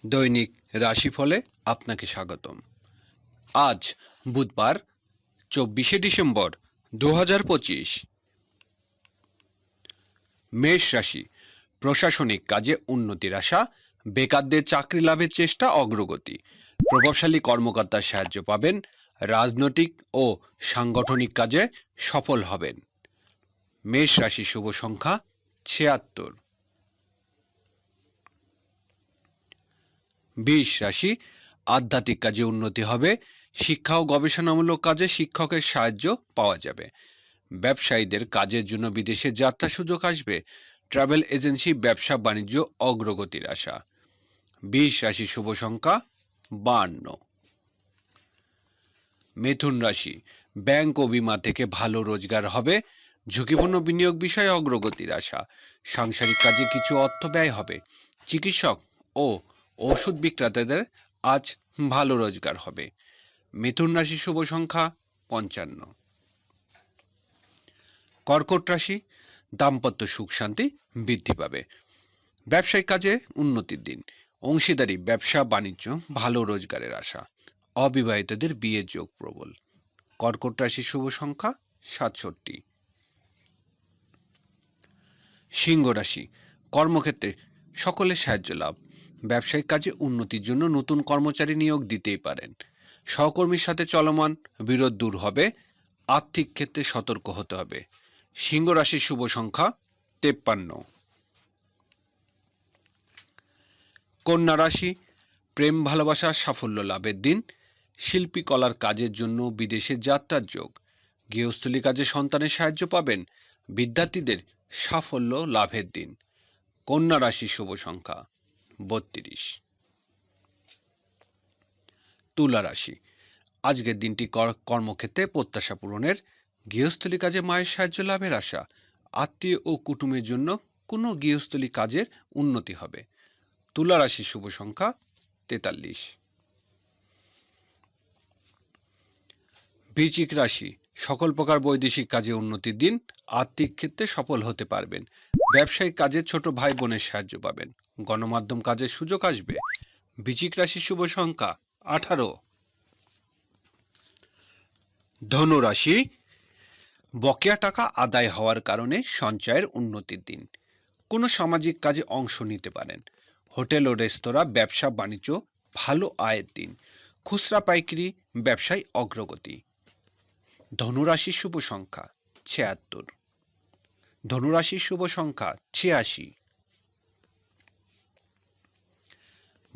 দৈনিক রাশিফলে আপনাকে স্বাগতম। আজ বুধবার 24শে ডিসেম্বর 2025। মেষ রাশি, প্রশাসনিক কাজে উন্নতির আশা, বেকারদের চাকরি লাভের চেষ্টা অগ্রগতি, প্রভাবশালী কর্মকর্তার সাহায্য পাবেন, রাজনৈতিক ও সাংগঠনিক কাজে সফল হবেন। মেষ রাশি শুভ সংখ্যা 76। বৃষ রাশি, আধ্যাত্মিক কাজে উন্নতি হবে, শিক্ষা ও গবেষণামূলক কাজে শিক্ষকের সাহায্য পাওয়া যাবে। ব্যবসায়ীদের কাজের জন্য বিদেশে যাত্রার সুযোগ আসবে, ট্রাভেল এজেন্সি ব্যবসা বাণিজ্য অগ্রগতির আশা। বৃষ রাশি শুভ সংখ্যা 52। মিথুন রাশি, ব্যাংক ও বিমা থেকে ভালো রোজগার হবে, ঝুঁকিপূর্ণ বিনিয়োগ বিষয়ে অগ্রগতির আশা। সাংসারিক কাজে কিছু অর্থ ব্যয় হবে, চিকিৎসক ও ওষুধ বিক্রেতাদের আজ ভালো রোজগার হবে। মিথুন রাশি শুভ সংখ্যা 55। কর্কট রাশি, দাম্পত্য সুখ শান্তি বৃদ্ধি পাবে, ব্যবসায়িক কাজে উন্নতির দিন, অংশীদারি ব্যবসা বাণিজ্য ভালো রোজগারের আশা। অবিবাহিতদের বিয়ের যোগ প্রবল। কর্কট রাশি শুভ সংখ্যা 67। সিংহ রাশি, কর্মক্ষেত্রে সকলের সাহায্য লাভ, ব্যবসায়িক কাজে উন্নতির জন্য নতুন কর্মচারী নিয়োগ দিতেই পারেন। সহকর্মীর সাথে চলমান বিরোধ দূর হবে, আর্থিক ক্ষেত্রে সতর্ক হতে হবে। সিংহ রাশির শুভ সংখ্যা 53। কন্যা রাশি, প্রেম ভালোবাসা সাফল্য লাভের দিন, শিল্পী কলার কাজের জন্য বিদেশে যাত্রার যোগ, গৃহস্থলী কাজে সন্তানের সাহায্য পাবেন, বিদ্যার্থীদের সাফল্য লাভের দিন। কন্যা রাশির শুভ সংখ্যা 32। তুলা রাশি, আজকের দিনটি কর্মক্ষেত্রে প্রত্যাশা পূরণের, গৃহস্থলী কাজে মায়ের সাহায্য লাভের আশা, আত্মীয় ও কুটুমের জন্য কোনো গৃহস্থলী কাজের উন্নতি হবে। তুলা রাশির শুভ সংখ্যা 43। বৃশ্চিক রাশি, সকল প্রকার বৈদেশিক কাজে উন্নতির দিন, আর্থিক ক্ষেত্রে সফল হতে পারবেন, ব্যবসায়িক কাজে ছোট ভাই বোনের সাহায্য পাবেন, গণমাধ্যম কাজের সুযোগ আসবে। বৃশ্চিক রাশির শুভ সংখ্যা 18। ধনু রাশি, বকেয়া টাকা আদায় হওয়ার কারণে সঞ্চয়ের উন্নতির দিন, কোনো সামাজিক কাজে অংশ নিতে পারেন, হোটেল ও রেস্তোরাঁ ব্যবসা বাণিজ্য ভালো আয়ের দিন, খুচরা পাইকারি ব্যবসায় অগ্রগতি। ধনুরাশির শুভ সংখ্যা 76। ধনুরাশির শুভ সংখ্যা 86।